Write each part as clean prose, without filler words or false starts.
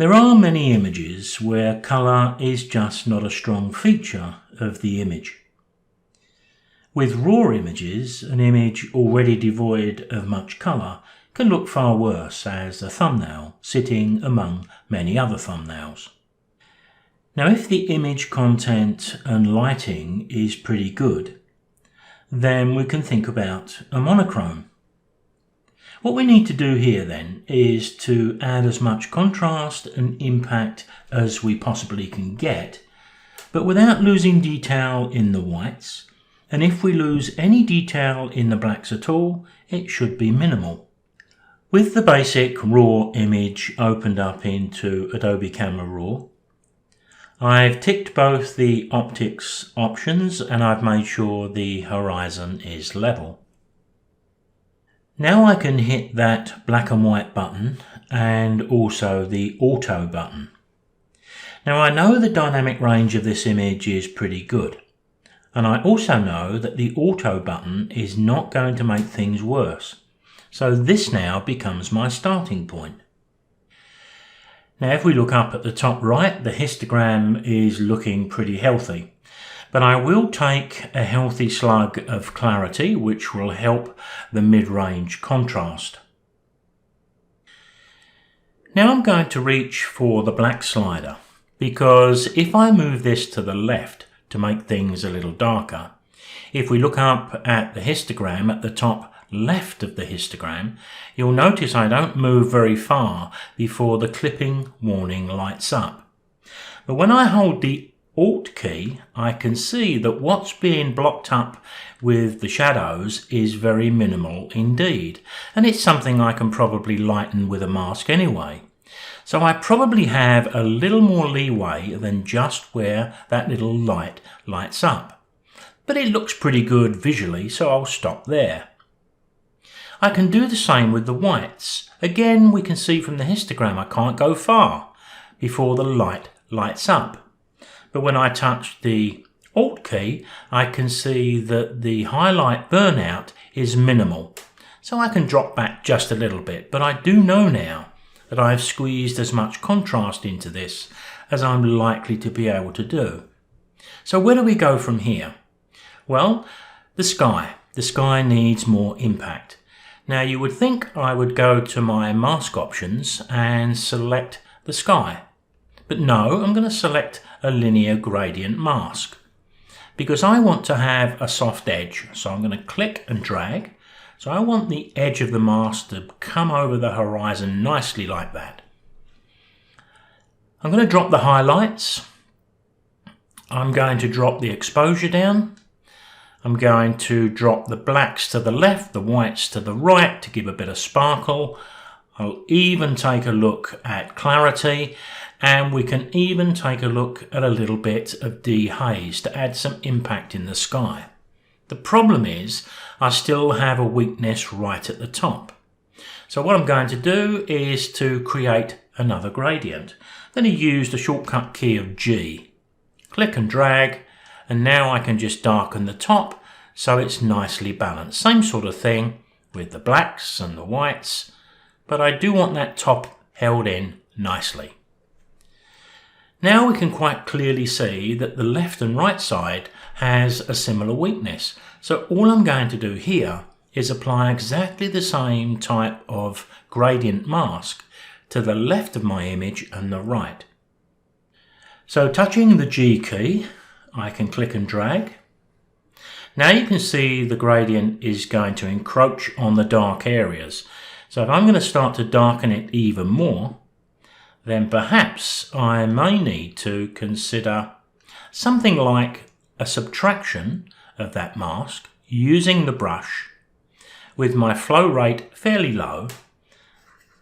There are many images where colour is just not a strong feature of the image. With raw images, an image already devoid of much colour can look far worse as a thumbnail sitting among many other thumbnails. Now, if the image content and lighting is pretty good, then we can think about a monochrome. What we need to do here then is to add as much contrast and impact as we possibly can get, but without losing detail in the whites, and if we lose any detail in the blacks at all, it should be minimal. With the basic raw image opened up into Adobe Camera Raw, I've ticked both the optics options and I've made sure the horizon is level. Now I can hit that black and white button and also the auto button. Now I know the dynamic range of this image is pretty good, and I also know that the auto button is not going to make things worse. So this now becomes my starting point. Now if we look up at the top right, the histogram is looking pretty healthy. But I will take a healthy slug of clarity, which will help the mid-range contrast. Now I'm going to reach for the black slider, because if I move this to the left to make things a little darker, if we look up at the histogram at the top left of the histogram, you'll notice I don't move very far before the clipping warning lights up. But when I hold the Alt key, I can see that what's being blocked up with the shadows is very minimal indeed, and it's something I can probably lighten with a mask anyway. So I probably have a little more leeway than just where that little light lights up. But it looks pretty good visually, so I'll stop there. I can do the same with the whites. Again, we can see from the histogram I can't go far before the light lights up. But when I touch the Alt key, I can see that the highlight burnout is minimal. So I can drop back just a little bit, but I do know now that I've squeezed as much contrast into this as I'm likely to be able to do. So where do we go from here? Well, the sky. The sky needs more impact. Now you would think I would go to my mask options and select the sky. But no, I'm going to select a linear gradient mask because I want to have a soft edge. So I'm going to click and drag. So I want the edge of the mask to come over the horizon nicely like that. I'm going to drop the highlights. I'm going to drop the exposure down. I'm going to drop the blacks to the left, the whites to the right to give a bit of sparkle. I'll even take a look at clarity, and we can even take a look at a little bit of dehaze to add some impact in the sky. The problem is I still have a weakness right at the top. So what I'm going to do is to create another gradient. Then I use the shortcut key of G. Click and drag, and now I can just darken the top so it's nicely balanced. Same sort of thing with the blacks and the whites, but I do want that top held in nicely. Now we can quite clearly see that the left and right side has a similar weakness. So all I'm going to do here is apply exactly the same type of gradient mask to the left of my image and the right. So touching the G key, I can click and drag. Now you can see the gradient is going to encroach on the dark areas. So if I'm going to start to darken it even more, then perhaps I may need to consider something like a subtraction of that mask using the brush with my flow rate fairly low,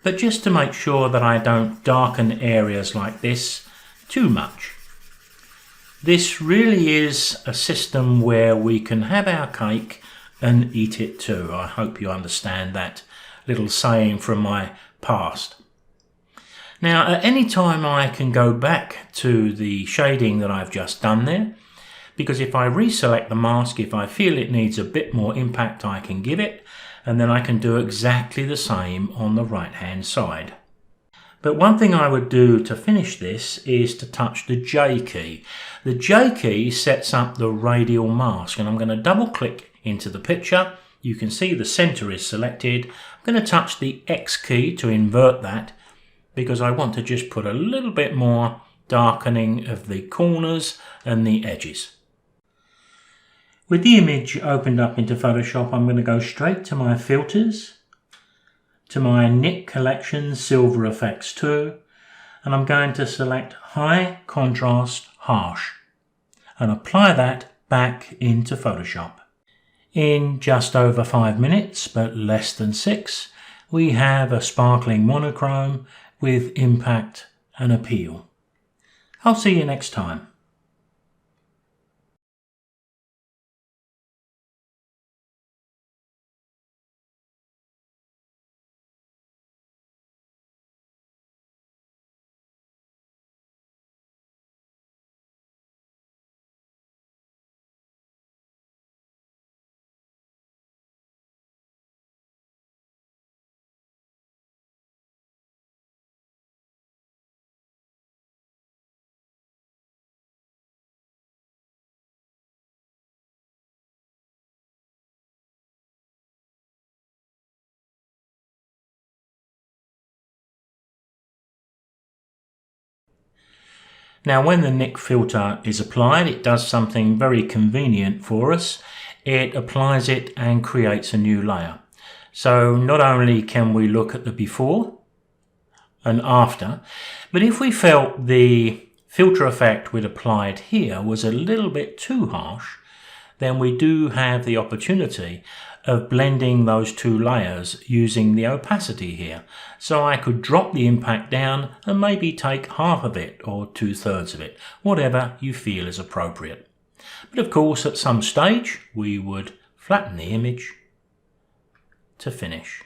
but just to make sure that I don't darken areas like this too much. This really is a system where we can have our cake and eat it too. I hope you understand that little saying from my past. Now, at any time I can go back to the shading that I've just done there, because if I reselect the mask, if I feel it needs a bit more impact, I can give it, and then I can do exactly the same on the right-hand side. But one thing I would do to finish this is to touch the J key. The J key sets up the radial mask, and I'm going to double click into the picture. You can see the center is selected. I'm going to touch the X key to invert that because I want to just put a little bit more darkening of the corners and the edges. With the image opened up into Photoshop, I'm going to go straight to my filters, to my Nik Collection Silver Effects 2, and I'm going to select High Contrast Harsh and apply that back into Photoshop. In just over 5 minutes, but less than 6, we have a sparkling monochrome with impact and appeal. I'll see you next time. Now when the Nik filter is applied, it does something very convenient for us. It applies it and creates a new layer. So not only can we look at the before and after, but if we felt the filter effect we'd applied here was a little bit too harsh, then we do have the opportunity of blending those two layers using the opacity here. So I could drop the impact down and maybe take half of it or 2/3 of it, whatever you feel is appropriate. But of course at some stage we would flatten the image to finish.